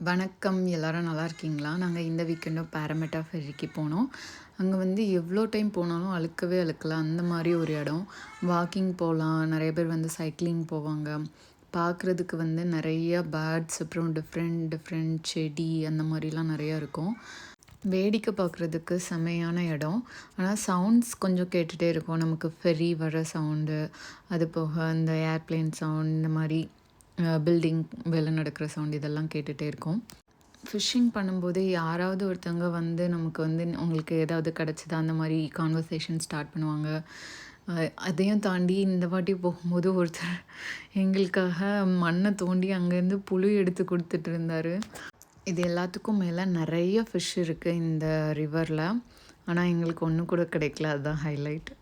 வணக்கம். எல்லாரும் நல்லா இருக்கீங்களா? நாங்கள் இந்த வீக்கெண்டும் பேரமெட்டா ஃபெர்ரிக்கு போனோம். அங்கே வந்து எவ்வளோ டைம் போனாலும் அலுக்கவே அலுக்கல. அந்த மாதிரி ஒரு இடம். வாக்கிங் போகலாம். நிறைய பேர் வந்து சைக்கிளிங் போவாங்க. பார்க்குறதுக்கு வந்து நிறைய பேர்ட்ஸ், அப்புறம் டிஃப்ரெண்ட் டிஃப்ரெண்ட் செடி அந்த மாதிரிலாம் நிறையா இருக்கும். வேடிக்கை பார்க்குறதுக்கு செமையான இடம். ஆனால் சவுண்ட்ஸ் கொஞ்சம் கேட்டுகிட்டே இருக்கும். நமக்கு ஃபெர்ரி வர சவுண்டு, அது போக இந்த ஏர்ப்ளேன் சவுண்ட், இந்த மாதிரி பில்டிங் வேலை நடக்கிற சவுண்ட் இதெல்லாம் கேட்டுகிட்டே இருக்கும். ஃபிஷ்ஷிங் பண்ணும்போதே யாராவது ஒருத்தவங்க வந்து நமக்கு வந்து உங்களுக்கு ஏதாவது கிடச்சிதா அந்த மாதிரி கான்வர்சேஷன் ஸ்டார்ட் பண்ணுவாங்க. அதையும் தாண்டி இந்த வாட்டி போகும்போது ஒருத்தர் எங்களுக்காக மண்ணை தோண்டி அங்கேருந்து புழு எடுத்து கொடுத்துட்டு இருந்தார். இது எல்லாத்துக்கும் மேலே நிறைய ஃபிஷ் இருக்குது இந்த ரிவரில். ஆனால் எங்களுக்கு ஒன்று கூட கிடைக்கல. அதுதான் ஹைலைட்.